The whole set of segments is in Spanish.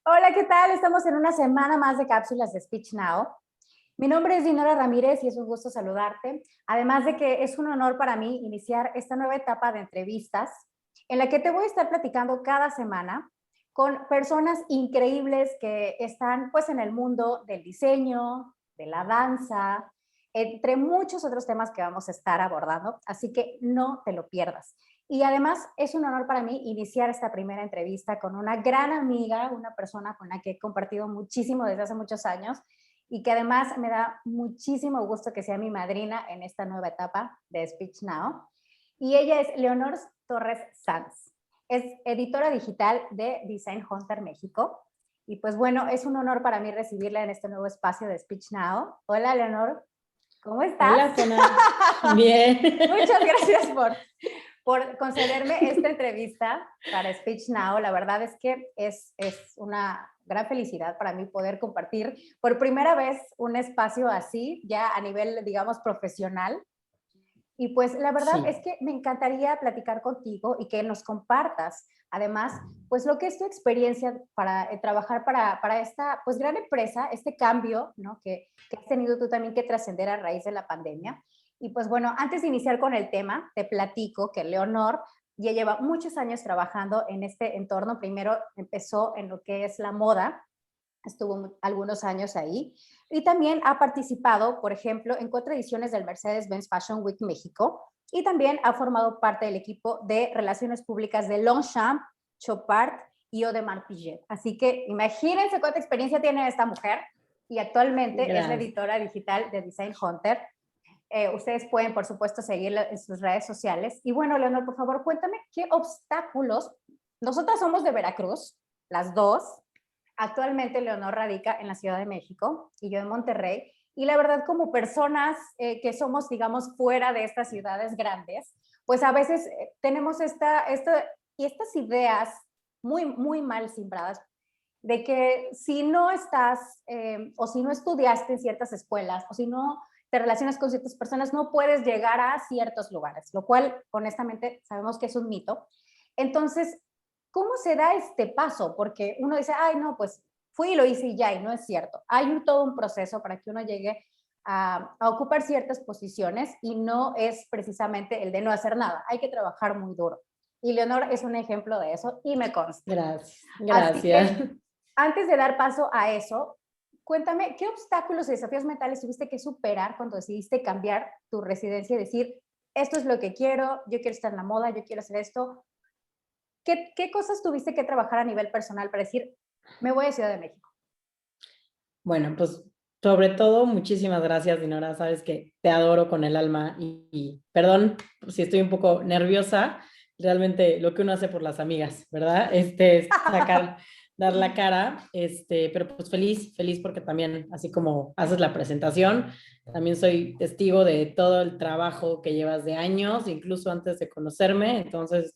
Hola, ¿qué tal? Estamos en una semana más de cápsulas de Speech Now. Mi nombre es Dinora Ramírez y es un gusto saludarte. Además de que es un honor para mí iniciar esta nueva etapa de entrevistas en la que te voy a estar platicando cada semana con personas increíbles que están pues en el mundo del diseño, de la danza, entre muchos otros temas que vamos a estar abordando. Así que no te lo pierdas. Y además es un honor para mí iniciar esta primera entrevista con una gran amiga, una persona con la que he compartido muchísimo desde hace muchos años y que además me da muchísimo gusto que sea mi madrina en esta nueva etapa de Speech Now. Y ella es Leonor Torres Sanz. Es editora digital de Design Hunter México. Y pues bueno, es un honor para mí recibirla en este nuevo espacio de Speech Now. Hola, Leonor. ¿Cómo estás? Hola, Fena. Bien. Muchas gracias por concederme esta entrevista para Speech Now. La verdad es que es una gran felicidad para mí poder compartir por primera vez un espacio así, ya a nivel, digamos, profesional. Y pues la verdad Sí. es que me encantaría platicar contigo y que nos compartas, además, pues lo que es tu experiencia para trabajar para esta pues gran empresa, este cambio, ¿no? Que has tenido tú también que trascender a raíz de la pandemia. Y pues bueno, antes de iniciar con el tema, te platico que Leonor ya lleva muchos años trabajando en este entorno. Primero empezó en lo que es la moda, estuvo algunos años ahí, y también ha participado, por ejemplo, en 4 ediciones del Mercedes-Benz Fashion Week México, y también ha formado parte del equipo de Relaciones Públicas de Longchamp, Chopard y Audemars Piguet. Así que imagínense cuánta experiencia tiene esta mujer, y actualmente es la Gracias. editora digital de Design Hunter. Ustedes pueden, por supuesto, seguirla en sus redes sociales. Y bueno, Leonor, por favor, cuéntame qué obstáculos. Nosotras somos de Veracruz, las dos. Actualmente Leonor radica en la Ciudad de México y yo en Monterrey. Y la verdad, como personas que somos, digamos, fuera de estas ciudades grandes, pues a veces tenemos estas ideas muy mal sembradas de que si no estás o si no estudiaste en ciertas escuelas o si no te relacionas con ciertas personas, no puedes llegar a ciertos lugares, lo cual honestamente sabemos que es un mito. Entonces, ¿cómo se da este paso? Porque uno dice, ay, no, pues fui y lo hice y ya, y no es cierto. Hay todo un proceso para que uno llegue a ocupar ciertas posiciones y no es precisamente el de no hacer nada. Hay que trabajar muy duro. Y Leonor es un ejemplo de eso y me consta. Gracias. Así Gracias. que antes de dar paso a eso, cuéntame, ¿qué obstáculos y desafíos mentales tuviste que superar cuando decidiste cambiar tu residencia y decir, esto es lo que quiero, yo quiero estar en la moda, yo quiero hacer esto? ¿Qué cosas tuviste que trabajar a nivel personal para decir, me voy a Ciudad de México? Bueno, pues sobre todo, muchísimas gracias, Dinora. Sabes que te adoro con el alma y perdón si estoy un poco nerviosa. Realmente lo que uno hace por las amigas, ¿verdad? Es sacar, dar la cara, pero pues feliz, feliz porque también, así como haces la presentación, también soy testigo de todo el trabajo que llevas de años, incluso antes de conocerme. Entonces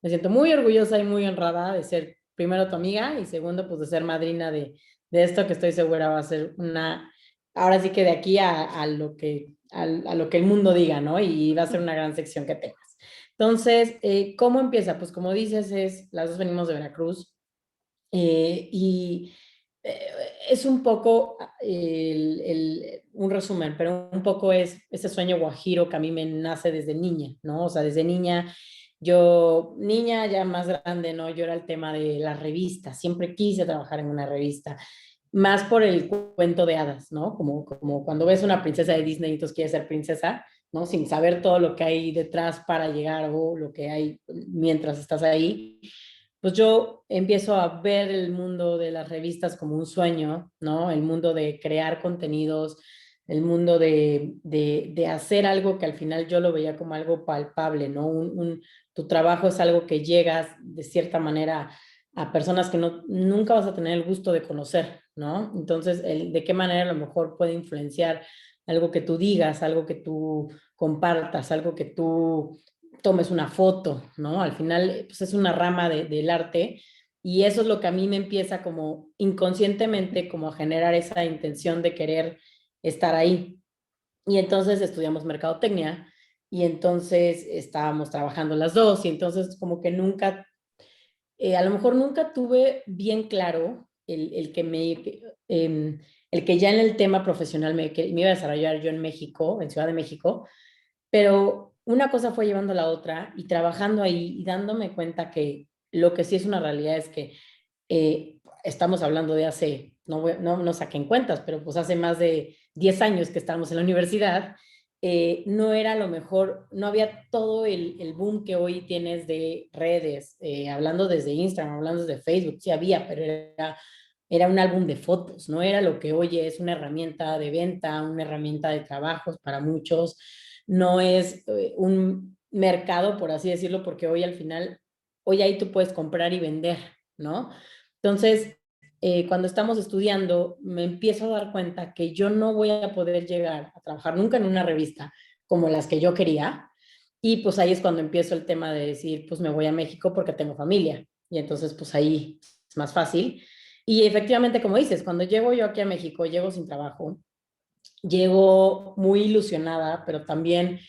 me siento muy orgullosa y muy honrada de ser primero tu amiga y segundo, pues de ser madrina de esto que estoy segura va a ser ahora sí que de aquí a lo que el mundo diga, ¿no? Y va a ser una gran sección que tengas. Entonces, ¿cómo empieza? Pues como dices, las dos venimos de Veracruz y eh, es un poco un resumen, pero un poco es ese sueño guajiro que a mí me nace desde niña, ¿no? O sea, desde niña niña ya más grande, ¿no? Yo era el tema de la revista, siempre quise trabajar en una revista, más por el cuento de hadas, ¿no? Como cuando ves una princesa de Disney y entonces quieres ser princesa, ¿no? Sin saber todo lo que hay detrás para llegar o lo que hay mientras estás ahí. Pues yo empiezo a ver el mundo de las revistas como un sueño, ¿no? El mundo de crear contenidos, el mundo de hacer algo que al final yo lo veía como algo palpable, ¿no? Tu trabajo es algo que llegas de cierta manera a personas que nunca vas a tener el gusto de conocer, ¿no? Entonces, de qué manera a lo mejor puede influenciar algo que tú digas, algo que tú compartas, algo que tú tomes una foto, ¿no? Al final, pues es una rama del arte y eso es lo que a mí me empieza como inconscientemente como a generar esa intención de querer estar ahí. Y entonces estudiamos mercadotecnia y entonces estábamos trabajando las dos y entonces como que nunca a lo mejor nunca tuve bien claro el que ya en el tema profesional que me iba a desarrollar yo en México, en Ciudad de México, pero una cosa fue llevando a la otra y trabajando ahí y dándome cuenta que lo que sí es una realidad es que estamos hablando de hace, no saquen cuentas, pero pues hace más de 10 años que estábamos en la universidad, no era lo mejor, no había todo el boom que hoy tienes de redes, hablando desde Instagram, hablando desde Facebook, sí había, pero era un álbum de fotos, no era lo que hoy es una herramienta de venta, una herramienta de trabajos para muchos, no es un mercado, por así decirlo, porque hoy al final, hoy ahí tú puedes comprar y vender, ¿no? Entonces, cuando estamos estudiando, me empiezo a dar cuenta que yo no voy a poder llegar a trabajar nunca en una revista como las que yo quería. Y pues ahí es cuando empiezo el tema de decir, pues me voy a México porque tengo familia. Y entonces, pues ahí es más fácil. Y efectivamente, como dices, cuando llego yo aquí a México, llego sin trabajo, llego muy ilusionada, pero también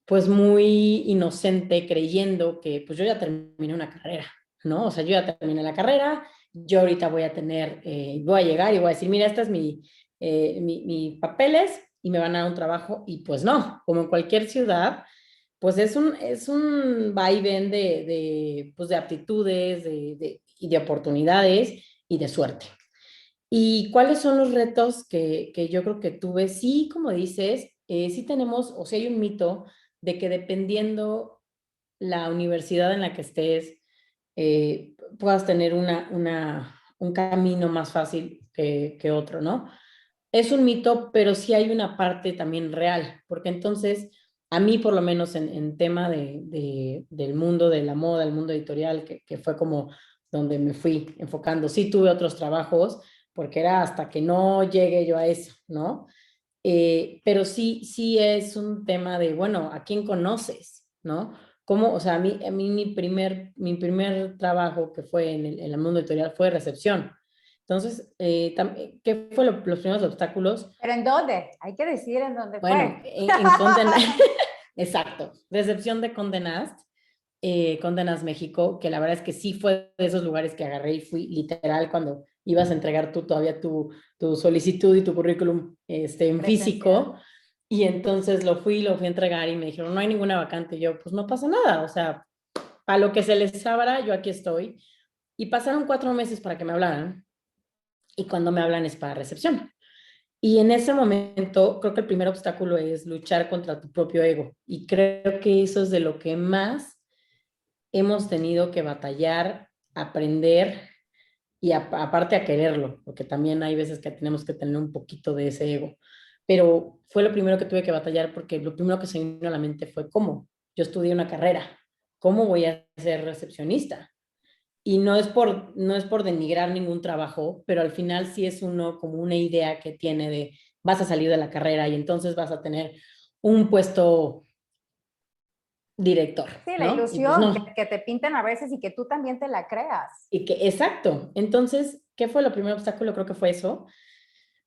pues muy inocente creyendo que pues yo ya terminé una carrera, ¿no? O sea, yo ya terminé la carrera, yo ahorita voy a tener, voy a llegar y voy a decir, mira, este es mi papeles y me van a dar un trabajo y pues no, como en cualquier ciudad, pues es un vaivén pues de aptitudes y de oportunidades y de suerte. ¿Y cuáles son los retos que yo creo que tuve? Sí, como dices, sí tenemos, o sea, hay un mito de que dependiendo la universidad en la que estés, puedas tener un camino más fácil que otro, ¿no? Es un mito, pero sí hay una parte también real, porque entonces, a mí por lo menos en tema del mundo de la moda, el mundo editorial, que fue como donde me fui enfocando, sí tuve otros trabajos, porque era hasta que no llegue yo a eso, ¿no? Pero sí, sí es un tema de, bueno, ¿a quién conoces, no? ¿Cómo? O sea, a mí mi primer trabajo que fue en el mundo editorial fue recepción. Entonces, ¿qué fue los primeros obstáculos? ¿Pero en dónde? Hay que decir en dónde Bueno, fue. en Condé exacto, recepción de Condé Nast, Condé Nast México, que la verdad es que sí fue de esos lugares que agarré y fui literal cuando ibas a entregar tú todavía tu solicitud y tu currículum en Presencial. físico. Y entonces lo fui a entregar y me dijeron, no hay ninguna vacante. Y yo, pues no pasa nada, o sea, a lo que se les abra, yo aquí estoy. Y pasaron 4 meses para que me hablaran. Y cuando me hablan es para recepción. Y en ese momento, creo que el primer obstáculo es luchar contra tu propio ego. Y creo que eso es de lo que más hemos tenido que batallar, aprender y aparte a quererlo, porque también hay veces que tenemos que tener un poquito de ese ego. Pero fue lo primero que tuve que batallar porque lo primero que se me vino a la mente fue cómo. Yo estudié una carrera, ¿cómo voy a ser recepcionista? Y no es por denigrar ningún trabajo, pero al final sí es uno como una idea que tiene de vas a salir de la carrera y entonces vas a tener un puesto director, Sí, la ¿no? Y pues ilusión no. que te pintan a veces y que tú también te la creas. Exacto. Entonces, ¿qué fue lo primer obstáculo? Creo que fue eso.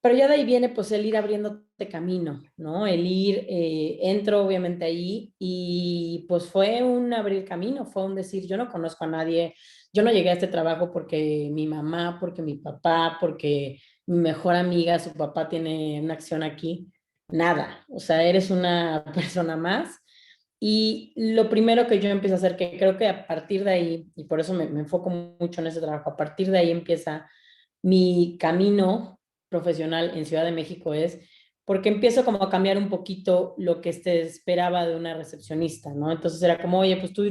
Pero ya de ahí viene pues el ir abriéndote camino, ¿no? Entro obviamente ahí y pues fue un abrir camino, fue un decir, yo no conozco a nadie, yo no llegué a este trabajo porque mi mamá, porque mi papá, porque mi mejor amiga, su papá tiene una acción aquí, nada, o sea, eres una persona más. Y lo primero que yo empiezo a hacer, que creo que a partir de ahí, y por eso me enfoco mucho en ese trabajo, a partir de ahí empieza mi camino profesional en Ciudad de México es porque empiezo como a cambiar un poquito lo que se esperaba de una recepcionista, ¿no? Entonces era como, oye, pues tú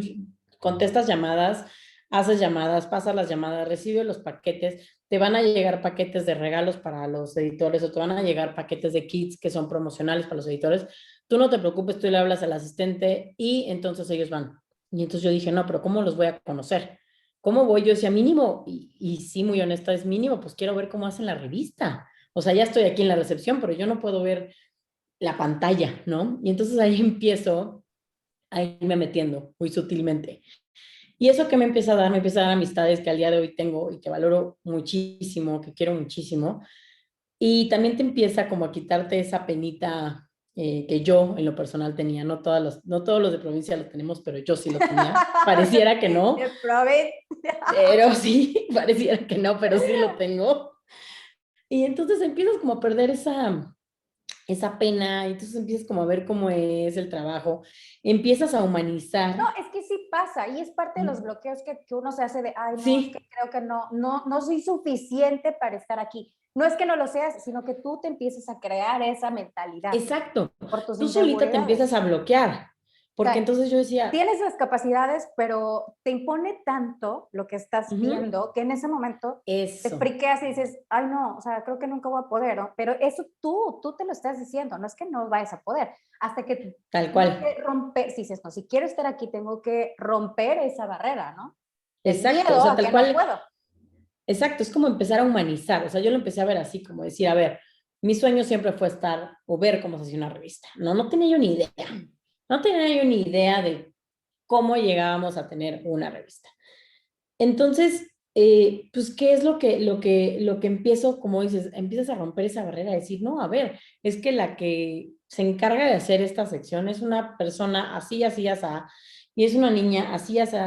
contestas llamadas, haces llamadas, pasas las llamadas, recibes los paquetes, te van a llegar paquetes de regalos para los editores o te van a llegar paquetes de kits que son promocionales para los editores. Tú no te preocupes, tú le hablas al asistente y entonces ellos van. Y entonces yo dije, no, pero ¿cómo los voy a conocer? ¿Cómo voy? Yo decía mínimo, y sí, muy honesta, es mínimo, pues quiero ver cómo hacen la revista. O sea, ya estoy aquí en la recepción, pero yo no puedo ver la pantalla, ¿no? Y entonces ahí empiezo a irme metiendo muy sutilmente. Y eso que me empieza a dar amistades que al día de hoy tengo y que valoro muchísimo, que quiero muchísimo. Y también te empieza como a quitarte esa penita que yo en lo personal tenía, no todos los de provincia lo tenemos, pero yo sí lo tenía. Pareciera que no, De provecho. pero sí, pareciera que no, pero sí lo tengo. Y entonces empiezas como a perder esa pena, y entonces empiezas como a ver cómo es el trabajo, empiezas a No, humanizar. es que sí pasa y es parte de los bloqueos que uno se hace de, ay, no, es que Sí, creo que no soy suficiente para estar aquí. No es que no lo seas, sino que tú te empieces a crear esa mentalidad exacto. por tus Tú solita te inseguridades. empiezas a bloquear, O porque sea, entonces yo decía, tienes las capacidades, pero te impone tanto lo que estás "Ujú, viendo que en ese momento te eso, friqueas y dices, ay no, o sea, creo que nunca voy a poder, ¿no? Pero eso tú te lo estás diciendo, no es que no vayas a poder, hasta que tal tienes cual. que romper, si dices, no, si quiero estar aquí, tengo que romper esa barrera, ¿no? El Exacto, o miedo sea, a tal que no cual, puedo. exacto, es como empezar a humanizar, o sea, yo lo empecé a ver así, como decir, a ver, mi sueño siempre fue estar o ver cómo se hacía una revista, no, no tenía yo ni idea, no tenía yo ni idea de cómo llegábamos a tener una revista. Entonces, pues, ¿qué es lo que empiezo, como dices, empiezas a romper esa barrera, a decir, no, a ver, es que la que se encarga de hacer esta sección es una persona así, así, así, y es una niña así, así.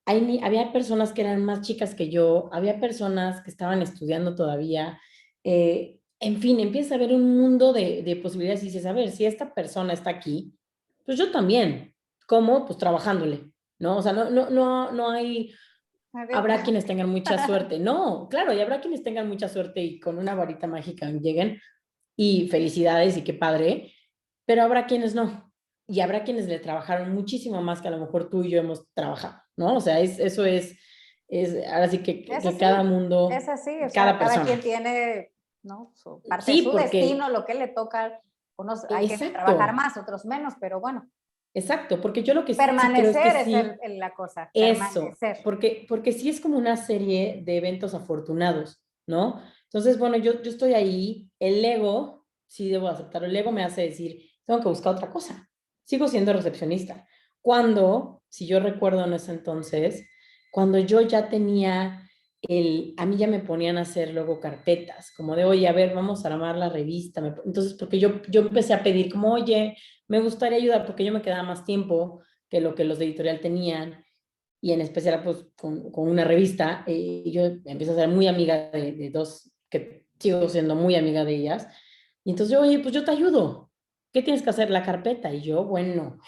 Había personas que eran más chicas que yo, había personas que estaban estudiando todavía. En fin, empieza a ver un mundo de posibilidades y dices, a ver, si esta persona está aquí, pues yo también. ¿Cómo? Pues trabajándole, ¿no? O sea, no hay, Adiós. habrá quienes tengan mucha suerte. No, claro, y habrá quienes tengan mucha suerte y con una varita mágica lleguen y felicidades y qué padre, pero habrá quienes no. Y habrá quienes le trabajaron muchísimo más que a lo mejor tú y yo hemos trabajado, ¿no? O sea, eso es ahora sí Es que cada así, mundo, es así, o sea, cada cada quien persona. tiene, ¿no? Su parte de Sí, su destino, porque, lo que le toca, unos hay que trabajar exacto, más, otros menos, pero bueno, exacto, porque yo lo que sí creo es que permanecer es sí, la cosa, eso, permanecer. porque sí es como una serie de eventos afortunados, ¿no? Entonces, bueno, yo estoy ahí, el ego, sí debo aceptarlo, el ego me hace decir, tengo que buscar otra cosa, sigo siendo recepcionista. Cuando, si yo recuerdo en ese entonces, cuando yo ya tenía a mí ya me ponían a hacer luego carpetas, como de, oye, a ver, vamos a armar la revista. Entonces, porque yo empecé a pedir como, oye, me gustaría ayudar porque yo me quedaba más tiempo que lo que los de editorial tenían y en especial pues con una revista, y yo empiezo a ser muy amiga de dos, que sigo siendo muy amiga de ellas, y entonces yo, oye, pues yo te ayudo, ¿qué tienes que hacer? La carpeta, y yo, bueno,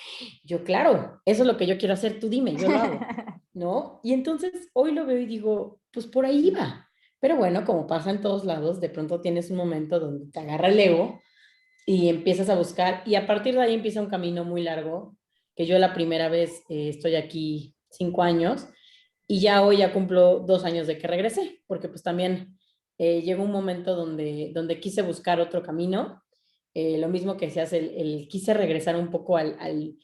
yo, claro, eso es lo que yo quiero hacer, tú dime, yo lo hago, ¿no? Y entonces hoy lo veo y digo, pues por ahí va, pero bueno, como pasa en todos lados, de pronto tienes un momento donde te agarra el ego y empiezas a buscar, y a partir de ahí empieza un camino muy largo, que yo la primera vez estoy aquí 5 años, y ya hoy ya cumplo 2 años de que regresé, porque pues también llegó un momento donde quise buscar otro camino, lo mismo que se hace, quise regresar un poco al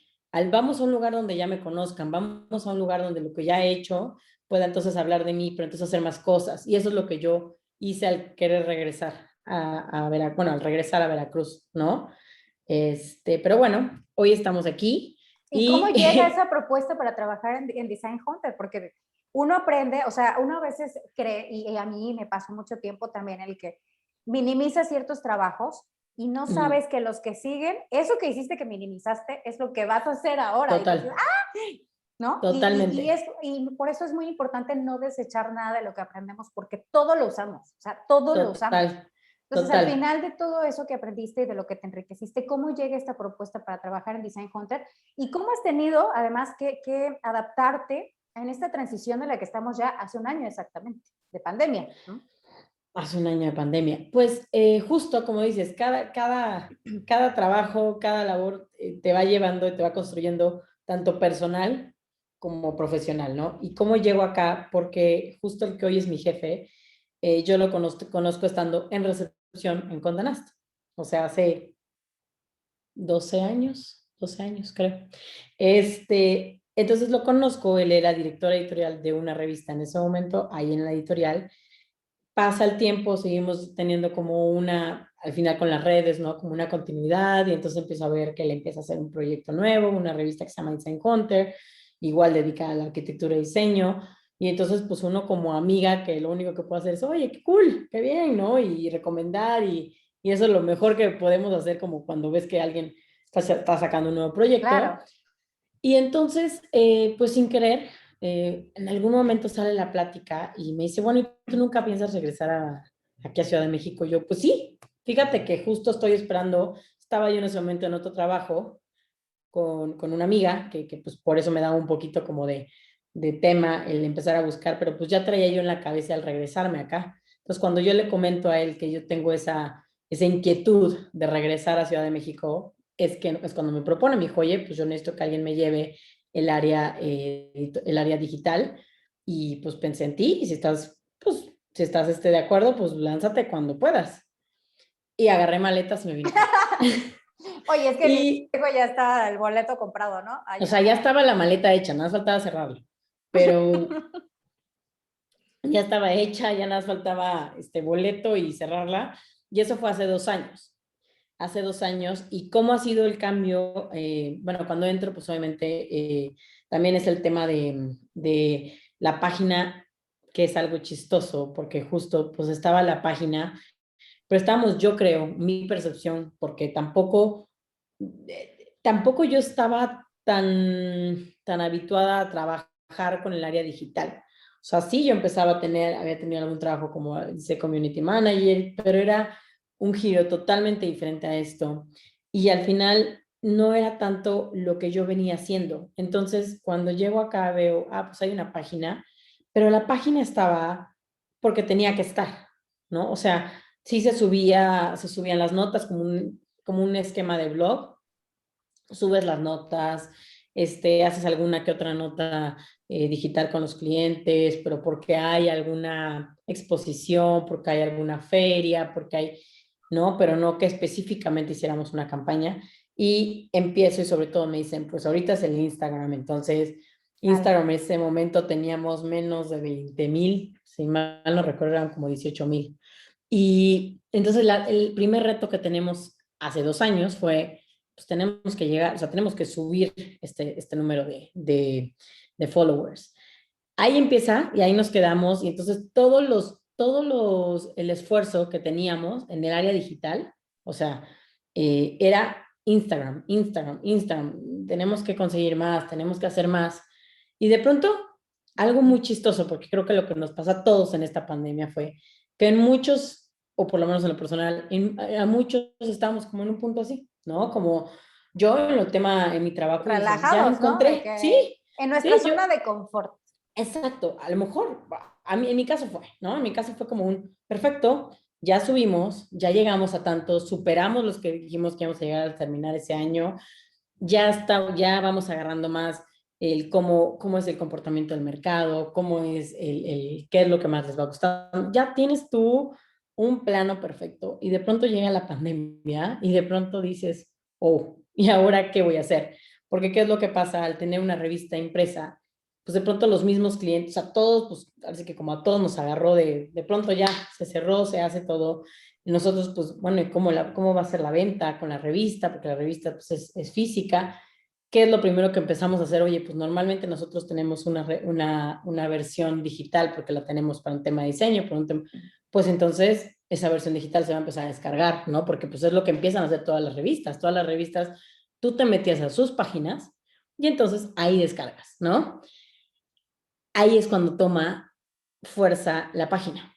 vamos a un lugar donde ya me conozcan, vamos a un lugar donde lo que ya he hecho pueda entonces hablar de mí, pero entonces hacer más cosas, y eso es lo que yo hice al querer regresar bueno, al regresar a Veracruz, ¿no? Pero bueno, hoy estamos aquí ¿Y cómo llega y esa propuesta para trabajar en Design Hunter? Porque uno aprende, o sea, uno a veces cree, y a mí me pasó mucho tiempo también, el que minimiza ciertos trabajos y no sabes que los que siguen, eso que hiciste que minimizaste, es lo que vas a hacer ahora. Y tú dices, total, ¡ah! ¿No? totalmente, Y por eso es muy importante no desechar nada de lo que aprendemos, porque todo lo usamos, o sea, todo lo usamos. total, Entonces, al total. final de todo eso que aprendiste y de lo que te enriqueciste, ¿cómo llega esta propuesta para trabajar en Design Hunter? ¿Y cómo has tenido, además, que adaptarte en esta transición de la que estamos ya hace un año exactamente, de pandemia? ¿No? Hace un año de pandemia. Pues justo como dices, cada trabajo, cada labor te va llevando y te va construyendo tanto personal como profesional, ¿no? ¿Y cómo llego acá? Porque justo el que hoy es mi jefe, yo lo conozco estando en recepción en Condé Nast. O sea, hace 12 años creo. Entonces lo conozco, él era director editorial de una revista en ese momento, ahí en la editorial. Pasa el tiempo, seguimos teniendo como al final con las redes, ¿no? Como una continuidad, y entonces empiezo a ver que él empieza a hacer un proyecto nuevo, una revista que se llama Design Hunter, igual dedicada a la arquitectura y diseño, y entonces pues uno como amiga que lo único que puede hacer es, oye, qué cool, qué bien, ¿no? Y recomendar Y eso es lo mejor que podemos hacer como cuando ves que alguien está sacando un nuevo proyecto. Claro. Y entonces, pues sin querer, en algún momento sale la plática y me dice, bueno, ¿y tú nunca piensas regresar aquí a Ciudad de México? Yo, pues sí, fíjate que justo estoy esperando, estaba yo en ese momento en otro trabajo con una amiga, que pues por eso me daba un poquito como de tema el empezar a buscar, pero pues ya traía yo en la cabeza al regresarme acá. Entonces, cuando yo le comento a él que yo tengo esa inquietud de regresar a Ciudad de México, es cuando me propone, me dijo, oye, pues yo necesito que alguien me lleve el área digital, y pues pensé en ti, y si estás de acuerdo, pues lánzate cuando puedas. Y agarré maletas y me vine para acá. Oye, es que Y, digo, ya está el boleto comprado, ¿no? o Allá. sea, ya estaba la maleta hecha, nada más faltaba cerrarla, pero ya estaba hecha, ya nada más faltaba este boleto y cerrarla, y eso fue hace 2 años. ¿Y cómo ha sido el cambio? Bueno, cuando entro, pues obviamente también es el tema de la página, que es algo chistoso, porque justo pues estaba la página, pero estábamos, yo creo, mi percepción, porque tampoco yo estaba tan habituada a trabajar con el área digital. O sea, sí, yo había tenido algún trabajo como dice community manager, pero era un giro totalmente diferente a esto. Y al final no era tanto lo que yo venía haciendo. Entonces, cuando llego acá veo, pues hay una página, pero la página estaba porque tenía que estar, ¿no? O sea, sí se subían las notas como un esquema de blog, subes las notas, haces alguna que otra nota digital con los clientes, pero porque hay alguna exposición, porque hay alguna feria, ¿no? Pero no que específicamente hiciéramos una campaña. Y empiezo y sobre todo me dicen, pues ahorita es el Instagram, entonces Vale. Instagram en ese momento teníamos menos de 20,000, si mal no recuerdo eran como 18,000. Y entonces el primer reto que tenemos hace 2 años fue, pues tenemos que llegar, o sea, tenemos que subir este número de followers. Ahí empieza y ahí nos quedamos, y entonces el esfuerzo que teníamos en el área digital, o sea, era Instagram, Instagram, Instagram, tenemos que conseguir más, tenemos que hacer más. Y de pronto, algo muy chistoso, porque creo que lo que nos pasa a todos en esta pandemia fue que en muchos, o por lo menos en lo personal, a muchos estábamos como en un punto así, ¿no? Como yo en mi trabajo, y dije, ya Relajados, ¿no? De encontré, que sí, en nuestra sí, zona de confort. exacto, a lo mejor, a mí en mi caso fue, ¿no? En mi caso fue como perfecto, ya subimos, ya llegamos a tanto, superamos los que dijimos que íbamos a llegar a terminar ese año, ya vamos agarrando más cómo es el comportamiento del mercado, cómo es qué es lo que más les va a gustar. Ya tienes tú un plano perfecto, y de pronto llega la pandemia y de pronto dices, oh, ¿y ahora qué voy a hacer? Porque ¿qué es lo que pasa al tener una revista impresa? Pues de pronto los mismos clientes, a todos, pues así que como a todos nos agarró de pronto ya se cerró, se hace todo. Y nosotros, pues, bueno, ¿y cómo va a ser la venta con la revista? Porque la revista, pues, es física. ¿Qué es lo primero que empezamos a hacer? Oye, pues normalmente nosotros tenemos una versión digital porque la tenemos para un tema de diseño, pues entonces esa versión digital se va a empezar a descargar, ¿no? Porque pues es lo que empiezan a hacer todas las revistas. Todas las revistas, tú te metías a sus páginas y entonces ahí descargas, ¿no? Ahí es cuando toma fuerza la página.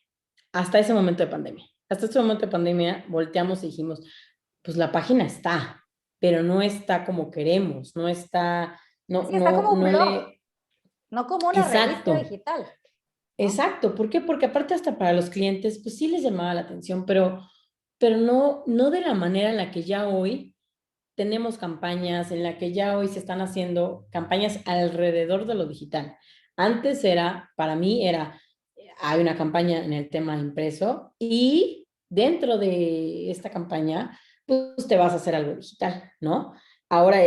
Hasta ese momento de pandemia. Hasta ese momento de pandemia volteamos y dijimos, pues la página está, pero no está como queremos, no está, no, Sí, está no, como un no blog, le... no como una revista Exacto, digital, ¿no? exacto. ¿Por qué? Porque aparte hasta para los clientes, pues sí les llamaba la atención, pero no de la manera en la que ya hoy tenemos campañas, en la que ya hoy se están haciendo campañas alrededor de lo digital. Antes para mí hay una campaña en el tema impreso, y dentro de esta campaña, pues te vas a hacer algo digital, ¿no? Ahora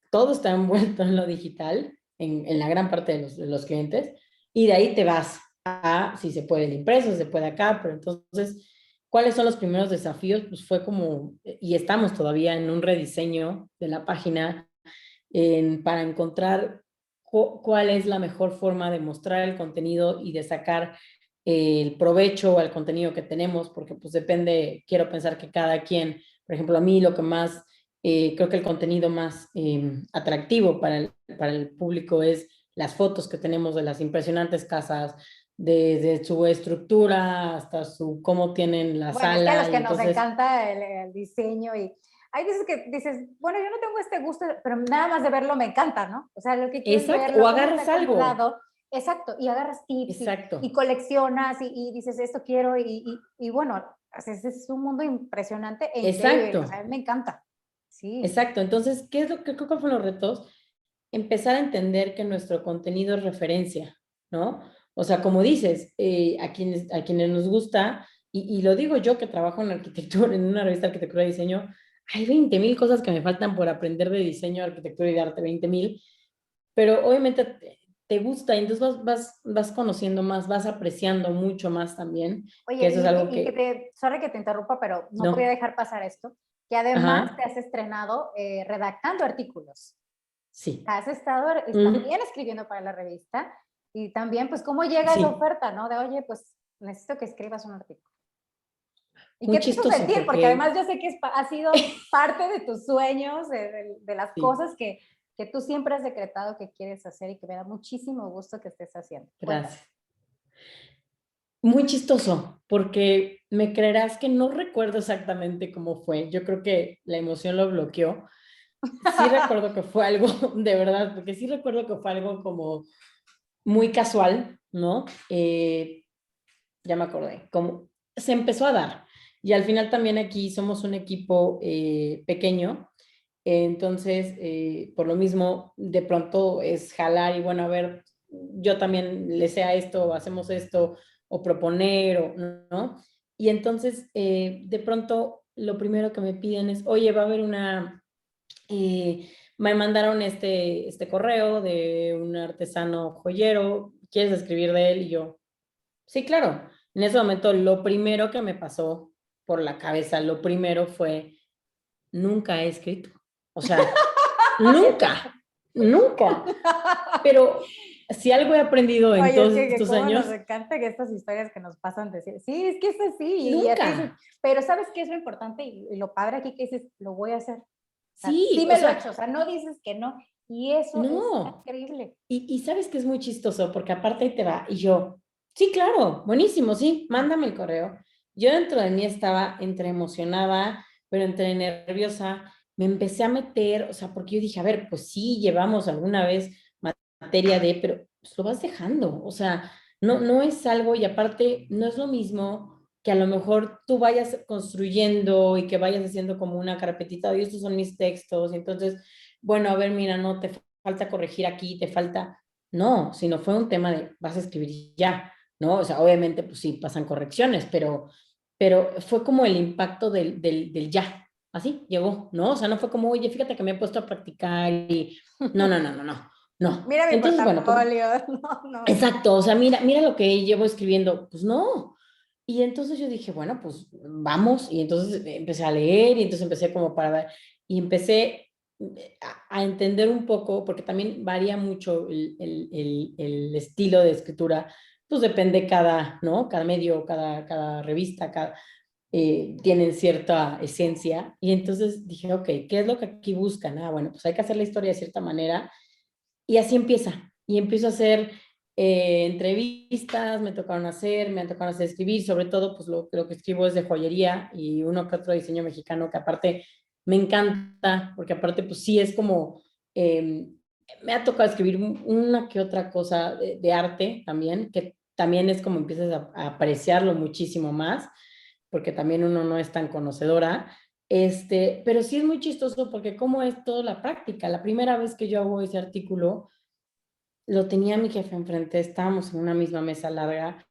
todo está envuelto en lo digital, en la gran parte de los clientes, y de ahí te vas si se puede el impreso, si se puede acá, pero entonces, ¿cuáles son los primeros desafíos? Pues fue como, y estamos todavía en un rediseño de la página para encontrar cuál es la mejor forma de mostrar el contenido y de sacar el provecho al contenido que tenemos, porque pues depende, quiero pensar que cada quien, por ejemplo, a mí lo que más, creo que el contenido más atractivo para el público es las fotos que tenemos de las impresionantes casas, desde su estructura hasta su cómo tienen la Bueno, es que a los sala, y que nos entonces, encanta el diseño y hay veces que dices, bueno, yo no tengo este gusto, pero nada más de verlo me encanta, ¿no? O sea, lo que quiero es exacto, o verlo, cómo está agarras algo, acomodado. Exacto, y agarras tips y exacto. coleccionas y dices, esto quiero y bueno, es un mundo impresionante e increíble, o sea, a Exacto, mí me encanta. Sí, exacto. Entonces, ¿qué es lo que creo que fueron los retos? Empezar a entender que nuestro contenido es referencia, ¿no? O sea, como dices, a quienes nos gusta, y lo digo yo que trabajo en arquitectura, en una revista de arquitectura y diseño, hay 20,000 cosas que me faltan por aprender de diseño, arquitectura y de arte, 20,000, pero obviamente te gusta y entonces vas conociendo más, vas apreciando mucho más también, que oye, eso es algo y que que, sorry que te interrumpa, pero no podía no, dejar pasar esto, que además te ajá, has estrenado redactando artículos. sí. Has estado Mm, también escribiendo para la revista y también, pues, cómo llega esa sí, oferta, ¿no? De, oye, pues, necesito que escribas un artículo. ¿Y muy qué te hizo chistoso sentir? Porque además porque yo sé que ha sido parte de tus sueños, de las sí, cosas que tú siempre has decretado que quieres hacer y que me da muchísimo gusto que estés haciendo. Cuéntame. gracias. Muy chistoso, porque me creerás que no recuerdo exactamente cómo fue. Yo creo que la emoción lo bloqueó. Sí recuerdo que fue algo, de verdad, porque sí recuerdo que fue algo como muy casual, ¿no? Ya me acordé, como se empezó a dar. Y al final también aquí somos un equipo pequeño, entonces por lo mismo de pronto es jalar y bueno, a ver, yo también le sé a esto, hacemos esto, o proponer, o, ¿no? Y entonces de pronto lo primero que me piden es, oye, va a haber una, me mandaron este correo de un artesano joyero, ¿quieres escribir de él? Y yo, sí, claro. En ese momento, lo primero que me pasó por la cabeza, lo primero fue, nunca he escrito. O sea, nunca, nunca. Pero si algo he aprendido en Oye, es todos que estos cómo nos años, encantan estas historias que nos pasan decir, sí, es que es así, y así dices, nunca. pero ¿sabes qué es lo importante y lo padre aquí que dices, lo voy a hacer? O sea, sí Sí, o me lo he sea, hecho, o sea, no dices que no, y eso es no. increíble. Y sabes que es muy chistoso, porque aparte ahí te va, y yo, sí, claro, buenísimo, sí, mándame el correo. Yo dentro de mí estaba entre emocionada, pero entre nerviosa. Me empecé a meter, o sea, porque yo dije, a ver, pues sí, llevamos alguna vez materia de, pero pues lo vas dejando, o sea, no es algo, y aparte no es lo mismo que a lo mejor tú vayas construyendo y que vayas haciendo como una carpetita, y estos son mis textos, y entonces, bueno, a ver, mira, no te falta corregir aquí, te falta, no, sino fue un tema de vas a escribir ya, ¿no? O sea, obviamente, pues sí, pasan correcciones, pero fue como el impacto del ya, así llegó, ¿no? O sea, no fue como, oye, fíjate que me he puesto a practicar y no, no, no, no, no, no. Mira mi Entonces, bueno, pues portafolio, no, no. exacto, o sea, mira lo que llevo escribiendo, pues no. Y entonces yo dije, bueno, pues vamos, y entonces empecé a leer, y entonces empecé como para ver, y empecé a entender un poco, porque también varía mucho el estilo de escritura, pues depende cada, ¿no? Cada medio, cada revista, tienen cierta esencia, y entonces dije, ok, ¿qué es lo que aquí buscan? Ah, bueno, pues hay que hacer la historia de cierta manera, y así empieza. Y empiezo a hacer entrevistas, me han tocado hacer escribir, sobre todo pues lo que escribo es de joyería y uno que otro diseño mexicano que aparte me encanta, porque aparte pues sí es como, eh, me ha tocado escribir una que otra cosa de arte también, que también es como empiezas a apreciarlo muchísimo más, porque también uno no es tan conocedora. Pero sí es muy chistoso porque como es toda la práctica. La primera vez que yo hago ese artículo, lo tenía mi jefe enfrente, estábamos en una misma mesa larga.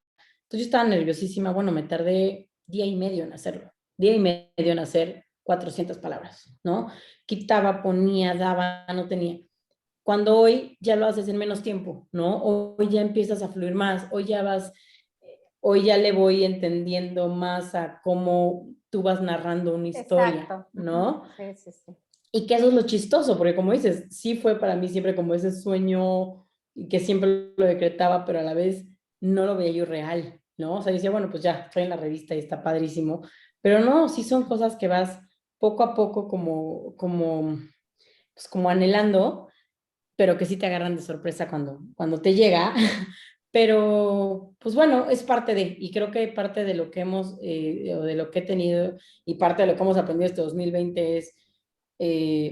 Entonces yo estaba nerviosísima, bueno, me tardé día y medio en hacerlo, día y medio en hacer 400 palabras, ¿no? Quitaba, ponía, daba, no tenía. Cuando hoy ya lo haces en menos tiempo, ¿no? Hoy ya empiezas a fluir más, hoy ya le voy entendiendo más a cómo tú vas narrando una historia, Exacto. Ujú. ¿no? Sí, sí, sí. Y que eso es lo chistoso, porque como dices, sí fue para mí siempre como ese sueño y que siempre lo decretaba, pero a la vez no lo veía yo real. ¿no? O sea, decía, bueno, pues ya, estoy en la revista y está padrísimo, pero no, sí son cosas que vas poco a poco pues como anhelando, pero que sí te agarran de sorpresa cuando te llega. Pero, pues bueno, es parte de, y creo que parte de lo que hemos, o de lo que he tenido, y parte de lo que hemos aprendido este 2020 es,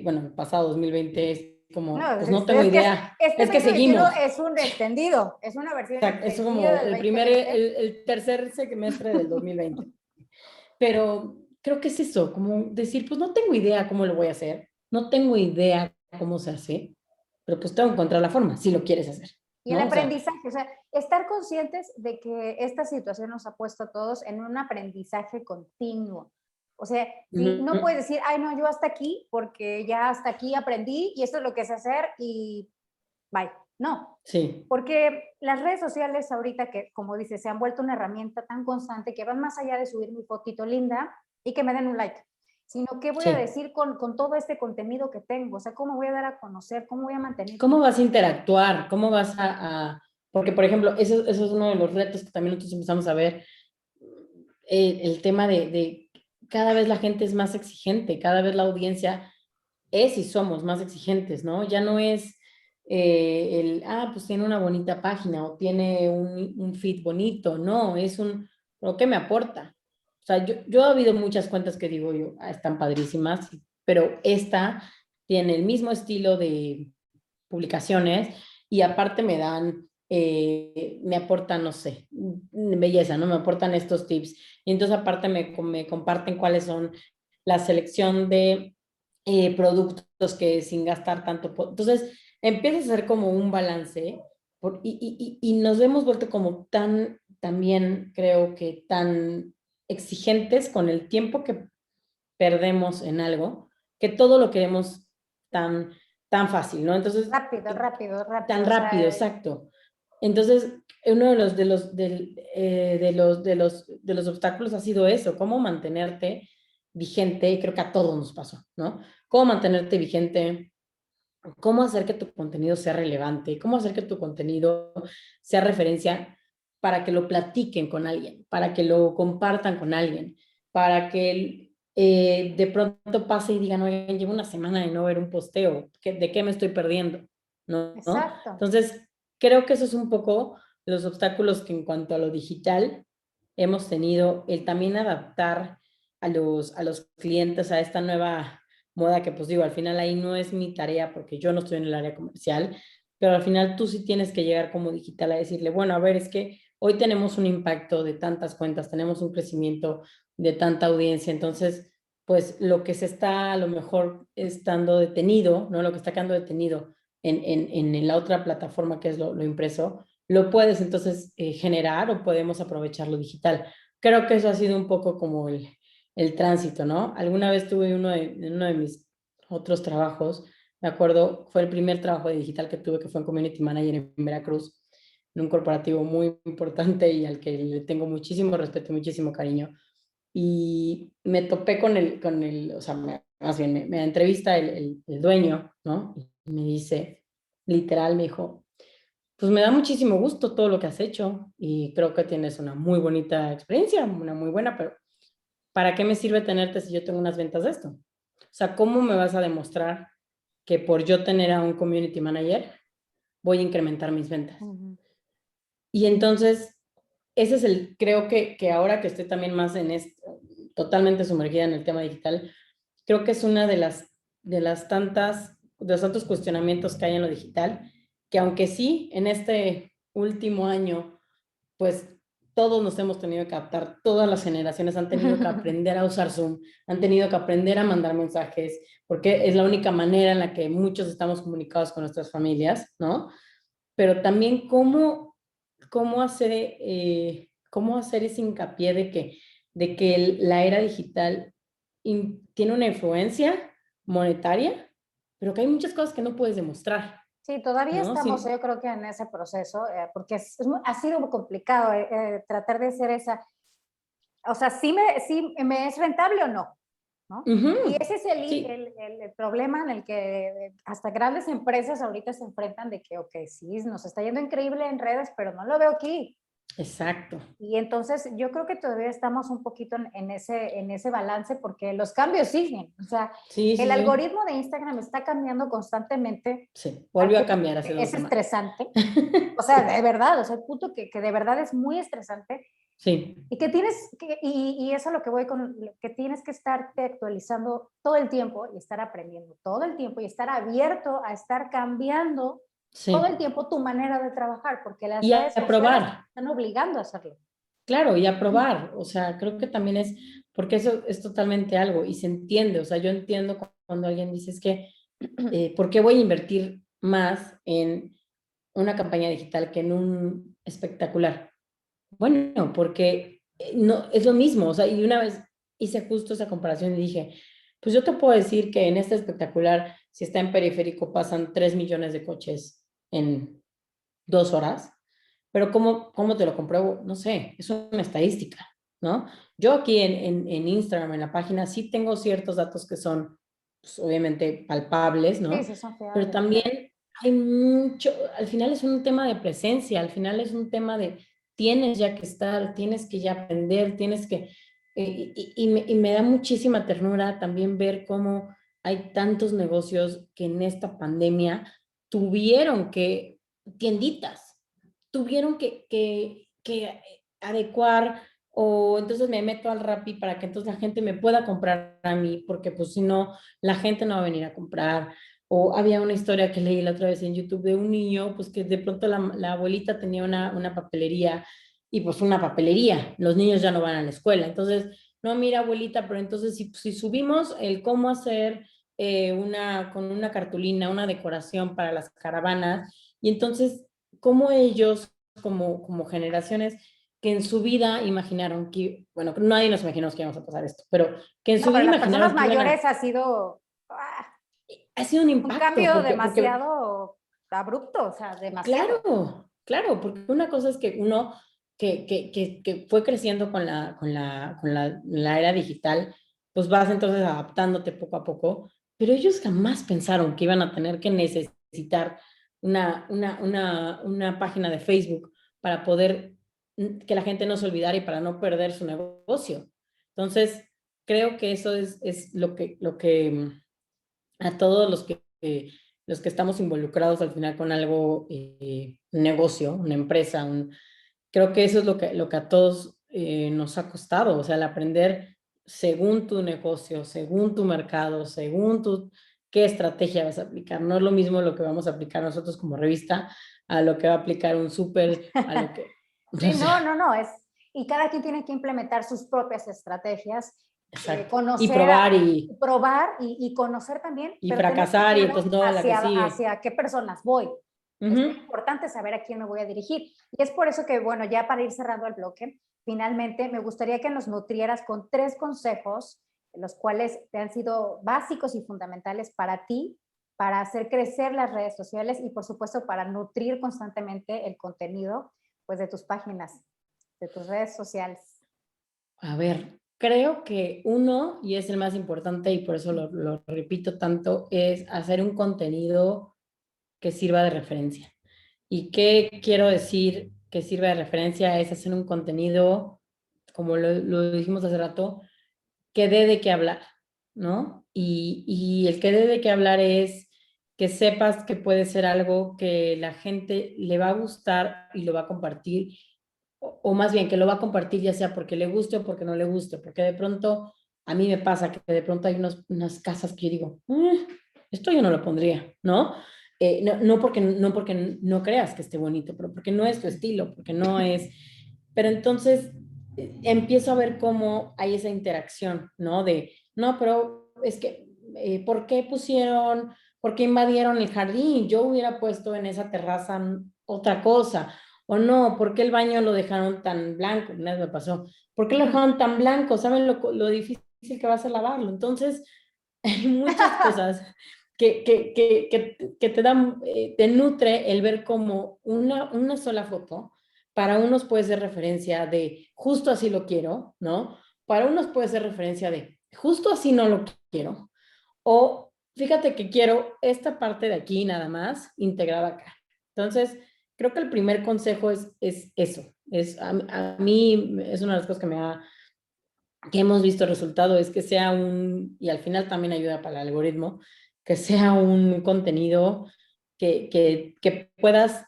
bueno, el pasado 2020 es como, No, pues no tengo que idea, este es que 2021 seguimos. es un extendido, es una versión O sea, es extendida como del 2020. el tercer semestre del 2020. Pero creo que es eso, como decir, pues no tengo idea cómo lo voy a hacer, no tengo idea cómo se hace, pero pues tengo que encontrar la forma, si lo quieres hacer, Y el ¿no? O sea, aprendizaje, o sea, estar conscientes de que esta situación nos ha puesto a todos en un aprendizaje continuo. O sea, si no puedes decir, ay, no, yo hasta aquí, porque ya hasta aquí aprendí y esto es lo que sé hacer y bye. No, sí, porque las redes sociales ahorita que, como dices, se han vuelto una herramienta tan constante que van más allá de subir mi fotito linda y que me den un like, sino qué voy a sí. decir con todo este contenido que tengo, o sea, cómo voy a dar a conocer, cómo voy a mantener. ¿Cómo vas a interactuar? ¿Cómo vas porque, por ejemplo, eso es uno de los retos que también nosotros empezamos a ver, el tema de cada vez la gente es más exigente, cada vez la audiencia es y somos más exigentes, ¿no? Ya no es pues tiene una bonita página o tiene un feed bonito, no, es ¿pero qué me aporta? O sea, yo he habido muchas cuentas que digo yo, están padrísimas, pero esta tiene el mismo estilo de publicaciones y aparte me aportan, no sé, belleza, ¿no? Me aportan estos tips. Y entonces aparte me comparten cuáles son la selección de productos que sin gastar tanto. Entonces empieza a ser como un balance y nos hemos vuelto como también creo que tan exigentes con el tiempo que perdemos en algo, que todo lo queremos tan, tan fácil, ¿no? Entonces, Rápido, rápido, tan rápido. O rápido, sea, exacto. Entonces, uno de los obstáculos ha sido eso, cómo mantenerte vigente, y creo que a todos nos pasó, ¿no? Cómo mantenerte vigente, cómo hacer que tu contenido sea relevante, cómo hacer que tu contenido sea referencia para que lo platiquen con alguien, para que lo compartan con alguien, para que de pronto pase y digan, oigan, llevo una semana de no ver un posteo, ¿de qué me estoy perdiendo? ¿No? exacto. Entonces, creo que eso es un poco los obstáculos que en cuanto a lo digital hemos tenido, el también adaptar a los clientes a esta nueva moda que pues digo, al final ahí no es mi tarea porque yo no estoy en el área comercial, pero al final tú sí tienes que llegar como digital a decirle, bueno, a ver, es que hoy tenemos un impacto de tantas cuentas, tenemos un crecimiento de tanta audiencia, entonces, pues lo que se está a lo mejor estando detenido, ¿no? Lo que está quedando detenido en la otra plataforma que es lo impreso, lo puedes entonces generar o podemos aprovechar lo digital. Creo que eso ha sido un poco como el tránsito, ¿no? Alguna vez tuve en uno de mis otros trabajos, me acuerdo, fue el primer trabajo de digital que tuve, que fue en Community Manager en Veracruz, en un corporativo muy importante y al que le tengo muchísimo respeto y muchísimo cariño. Y me topé o sea, más bien me entrevista el dueño, ¿no? Y me dice, literal, me dijo, pues me da muchísimo gusto todo lo que has hecho y creo que tienes una muy bonita experiencia, una muy buena, pero ¿para qué me sirve tenerte si yo tengo unas ventas de esto? O sea, ¿cómo me vas a demostrar que por yo tener a un community manager voy a incrementar mis ventas? Y entonces, ese es creo que ahora que estoy también más totalmente sumergida en el tema digital, creo que es una de los tantos cuestionamientos que hay en lo digital, que aunque sí, en este último año pues todos nos hemos tenido que adaptar, todas las generaciones han tenido que aprender a usar Zoom, han tenido que aprender a mandar mensajes, porque es la única manera en la que muchos estamos comunicados con nuestras familias, ¿no? Pero también cómo hacer ese hincapié de que la era digital tiene una influencia monetaria, pero que hay muchas cosas que no puedes demostrar, Sí, todavía ¿no? estamos, Sí. yo creo que en ese proceso, porque ha sido muy complicado tratar de hacer esa, o sea, sí me es rentable o no, ¿no? Y Ujú, ese es sí, el problema en el que hasta grandes empresas ahorita se enfrentan de que, ok, sí, nos está yendo increíble en redes, pero no lo veo aquí. Exacto. Y entonces yo creo que todavía estamos un poquito en ese balance porque los cambios siguen. O sea, Sí, el sí, sí. algoritmo de Instagram está cambiando constantemente Sí, al volvió a punto cambiar hace que 2 es semanas. estresante. O sea, de verdad, o sea, el punto que de verdad es muy estresante Sí, y que tienes, y eso es lo que voy con, que tienes que estarte actualizando todo el tiempo y estar aprendiendo todo el tiempo y estar abierto a estar cambiando todo el sí. tiempo tu manera de trabajar, porque las Y redes a sociales probar. están obligando a hacerlo. Claro, y a probar, o sea, creo que también es, porque eso es totalmente algo y se entiende, o sea, yo entiendo cuando alguien dice es que, ¿por qué voy a invertir más en una campaña digital que en un espectacular? Bueno, porque no, es lo mismo, o sea, y una vez hice justo esa comparación y dije, pues yo te puedo decir que en este espectacular, si está en periférico, pasan 3 millones de coches en 2 horas, pero ¿cómo te lo compruebo? No sé, es una estadística, ¿no? Yo aquí en Instagram, en la página, sí tengo ciertos datos que son, pues, obviamente, palpables, Sí, ¿no? sí, son Pero fiables, claro. también hay mucho, al final es un tema de presencia, al final es un tema de tienes ya que estar, tienes que ya aprender, tienes que, y me da muchísima ternura también ver cómo hay tantos negocios que en esta pandemia tuvieron que, tienditas, tuvieron que adecuar o entonces me meto al Rappi para que entonces la gente me pueda comprar a mí, porque pues si no, la gente no va a venir a comprar. O había una historia que leí la otra vez en YouTube de un niño, pues que de pronto la abuelita tenía una papelería y pues una papelería, los niños ya no van a la escuela. Entonces, no, mira abuelita, pero entonces si subimos el cómo hacer con una cartulina, una decoración para las caravanas, y entonces, cómo ellos, como generaciones que en su vida imaginaron que, bueno, nadie nos imaginó que íbamos a pasar esto, pero que en No, su pero vida las personas imaginaron que iban mayores ha sido ha sido un un impacto, cambio porque demasiado abrupto, o sea, demasiado. claro, claro, porque una cosa es que uno que fue creciendo con la era digital, pues vas entonces adaptándote poco a poco, pero ellos jamás pensaron que iban a tener que necesitar una página de Facebook para poder que la gente no se olvidara y para no perder su negocio. Entonces, creo que eso es lo que a todos los que estamos involucrados al final con algo, un negocio, una empresa, creo que eso es lo que a todos nos ha costado, o sea, el aprender según tu negocio, según tu mercado, qué estrategia vas a aplicar. No es lo mismo lo que vamos a aplicar nosotros como revista a lo que va a aplicar un súper, a lo que, o Sí, no, sea, no, no, y cada quien tiene que implementar sus propias estrategias, exacto. Y conocer, probar y, probar y conocer también, y pero tener muy fracasar y claro entonces no, la que sigue. hacia qué personas voy. Es muy Ujú. importante saber a quién me voy a dirigir. Y es por eso que, bueno, ya para ir cerrando el bloque, finalmente me gustaría que nos nutrieras con 3 consejos, los cuales te han sido básicos y fundamentales para ti, para hacer crecer las redes sociales y, por supuesto, para nutrir constantemente el contenido, pues, de tus páginas, de tus redes sociales. A ver, creo que uno, y es el más importante y por eso lo repito tanto, es hacer un contenido que sirva de referencia. ¿Y qué quiero decir que sirva de referencia? Es hacer un contenido, como lo dijimos hace rato, que dé de qué hablar, ¿no? Y el que dé de qué hablar es que sepas que puede ser algo que la gente le va a gustar y lo va a compartir, o más bien que lo va a compartir ya sea porque le guste o porque no le guste, porque de pronto a mí me pasa que de pronto hay unas casas que yo digo, esto yo no lo pondría, ¿no? No porque no creas que esté bonito, pero porque no es tu estilo, porque no es... Pero entonces empiezo a ver cómo hay esa interacción, ¿no? No, pero es que, por qué invadieron el jardín? Yo hubiera puesto en esa terraza otra cosa. O no, ¿por qué el baño lo dejaron tan blanco? Una vez me pasó. ¿Por qué lo dejaron tan blanco? ¿Saben lo difícil que va a ser lavarlo? Entonces, hay muchas cosas que te dan, te nutre el ver como una sola foto, para unos puede ser referencia de justo así lo quiero, ¿no? Para unos puede ser referencia de justo así no lo quiero, o fíjate que quiero esta parte de aquí nada más integrada acá. Entonces, creo que el primer consejo es eso. A mí es una de las cosas que hemos visto el resultado, es que sea y al final también ayuda para el algoritmo, que sea un contenido que puedas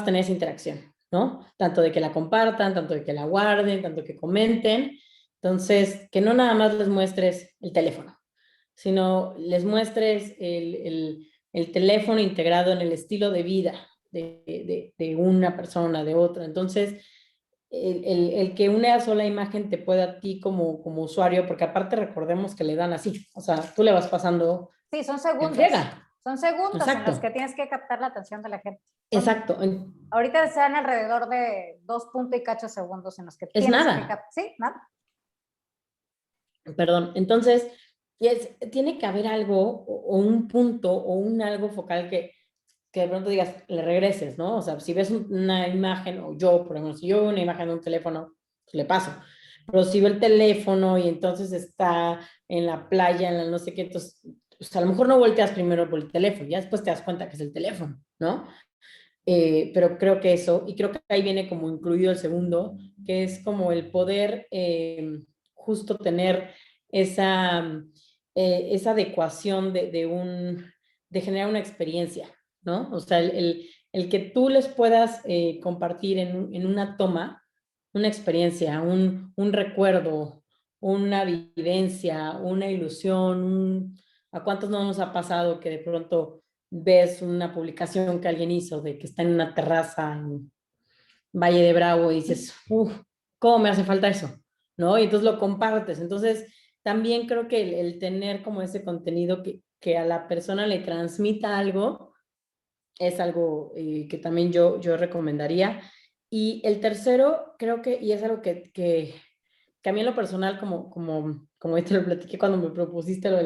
tener esa interacción, ¿no? Tanto de que la compartan, tanto de que la guarden, tanto que comenten. Entonces, que no nada más les muestres el teléfono, sino les muestres el teléfono integrado en el estilo de vida de una persona, de otra. Entonces, el que una sola imagen te pueda a ti como usuario, porque aparte recordemos que le dan así, o sea, tú le vas pasando Sí, son en segundos. friega. Son segundos en los que Exacto, tienes que captar la atención de la gente. exacto. Ahorita sean alrededor de 2 y cacho segundos en los que Es tienes que nada. captar. Sí, nada. Perdón. Entonces, tiene que haber algo o un punto o un algo focal que de pronto digas, le regreses, ¿no? O sea, si ves una imagen, o yo, por ejemplo, si yo veo una imagen de un teléfono, pues le paso. Pero si veo el teléfono y entonces está en la playa, en la no sé qué, entonces, pues a lo mejor no volteas primero por el teléfono, ya después te das cuenta que es el teléfono, ¿no? Pero creo que eso, y creo que ahí viene como incluido el segundo, que es como el poder justo tener esa, esa adecuación de generar una experiencia, ¿no? O sea, el que tú les puedas compartir en una toma, una experiencia, un recuerdo, una vivencia, una ilusión, ¿a cuántos no nos ha pasado que de pronto ves una publicación que alguien hizo de que está en una terraza en Valle de Bravo y dices, uff, ¿cómo me hace falta eso? ¿No? Y entonces lo compartes. Entonces, también creo que el tener como ese contenido que a la persona le transmita algo es algo que también yo recomendaría. Y el tercero, creo que, y es algo que a mí en lo personal, como te lo platiqué cuando me propusiste lo de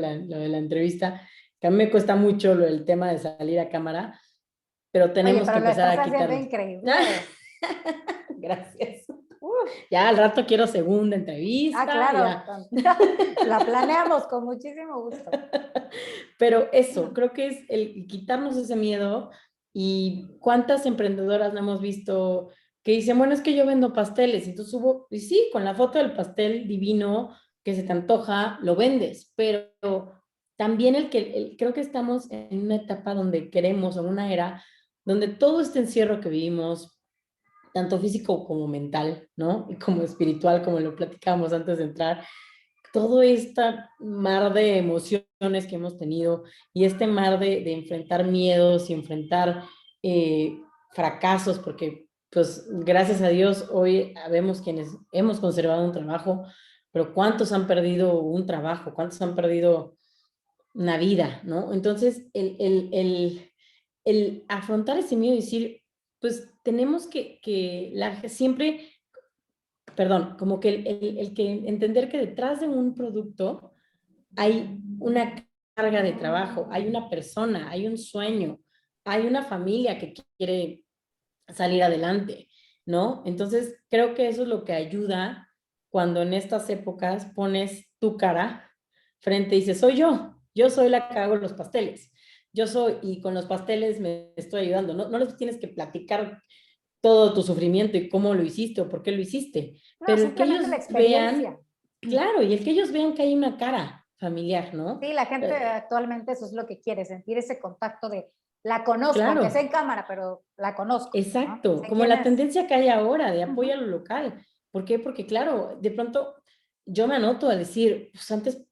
la entrevista, que a mí me cuesta mucho el tema de salir a cámara, pero Oye, tenemos que pero lo empezar estás a haciendo quitarlo. increíble. Gracias. Uf. Ya al rato quiero segunda entrevista, Claro. ya. La planeamos con muchísimo gusto. Pero eso, creo que es el quitarnos ese miedo. Y cuántas emprendedoras no hemos visto que dicen, bueno, es que yo vendo pasteles, y tú subo, y sí, con la foto del pastel divino que se te antoja, lo vendes, pero también creo que estamos en una etapa donde queremos, en una era donde todo este encierro que vivimos, tanto físico como mental, ¿no? Y como espiritual, como lo platicábamos antes de entrar, todo este mar de emociones que hemos tenido y este mar de enfrentar miedos y enfrentar fracasos, porque pues gracias a Dios hoy vemos quienes hemos conservado un trabajo, pero ¿cuántos han perdido un trabajo? ¿Cuántos han perdido una vida? ¿No? Entonces, el afrontar ese miedo y decir, pues tenemos siempre, perdón, como que el que entender que detrás de un producto hay una carga de trabajo, hay una persona, hay un sueño, hay una familia que quiere salir adelante, ¿no? Entonces, creo que eso es lo que ayuda cuando en estas épocas pones tu cara frente y dices, yo soy la que hago los pasteles, yo soy, y con los pasteles me estoy ayudando, no les tienes que platicar todo tu sufrimiento y cómo lo hiciste o por qué lo hiciste, No, pero el que simplemente ellos la vean, experiencia. claro, y el que ellos vean que hay una cara familiar, ¿no? Sí, la gente actualmente eso es lo que quiere, sentir ese contacto de la conozco, aunque sea Claro, en cámara, pero la conozco, ¿no? exacto, Sé como quién la es. tendencia que hay ahora de apoyo a Ujú. lo local. ¿Por qué? Porque claro, de pronto yo me anoto a decir, pues antes,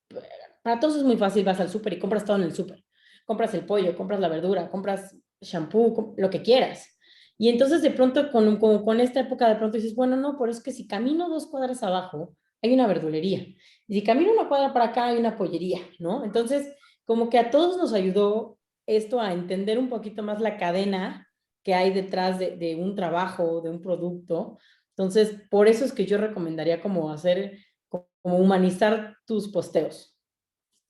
para todos es muy fácil, vas al súper y compras todo en el súper. Compras el pollo, compras la verdura, compras shampoo, lo que quieras. Y entonces de pronto como con esta época de pronto dices, bueno, no, pero es que si camino 2 cuadras abajo, hay una verdulería. Y si camino una cuadra para acá, hay una pollería, ¿no? Entonces, como que a todos nos ayudó esto a entender un poquito más la cadena que hay detrás de un trabajo, de un producto. Entonces, por eso es que yo recomendaría como hacer, como humanizar tus posteos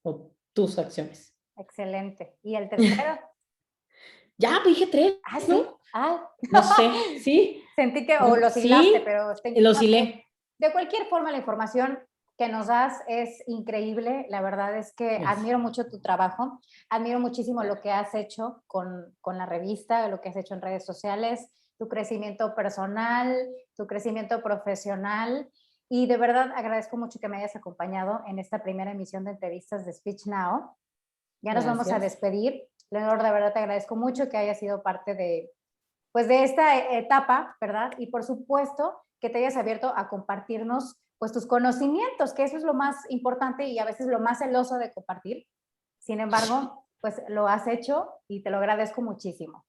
o tus acciones. Excelente. ¿Y el tercero? Ya, pues dije 3, Sí. ¿no? No sé, ¿sí? Sentí que, o No, los hilaste, sí, pero los no sé. hilé. De cualquier forma, la información que nos das es increíble. La verdad es que admiro mucho tu trabajo, admiro muchísimo lo que has hecho con la revista, lo que has hecho en redes sociales, tu crecimiento personal, tu crecimiento profesional. Y de verdad agradezco mucho que me hayas acompañado en esta primera emisión de entrevistas de Speech Now. Ya nos vamos a despedir. Leonor, de verdad te agradezco mucho que hayas sido parte de, pues, de esta etapa, ¿verdad? Y por supuesto que te hayas abierto a compartirnos pues tus conocimientos, que eso es lo más importante y a veces lo más celoso de compartir. Sin embargo, pues lo has hecho y te lo agradezco muchísimo.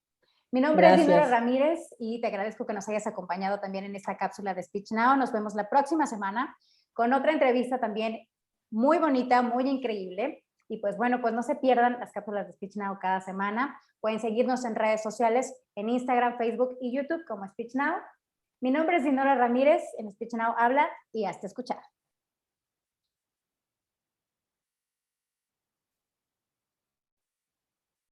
Mi nombre es Dinora Ramírez y te agradezco que nos hayas acompañado también en esta cápsula de Speech Now. Nos vemos la próxima semana con otra entrevista también muy bonita, muy increíble. Y pues bueno, pues no se pierdan las cápsulas de Speech Now cada semana. Pueden seguirnos en redes sociales, en Instagram, Facebook y YouTube como Speech Now. Mi nombre es Dinora Ramírez, en Speech Now habla y hasta escuchar.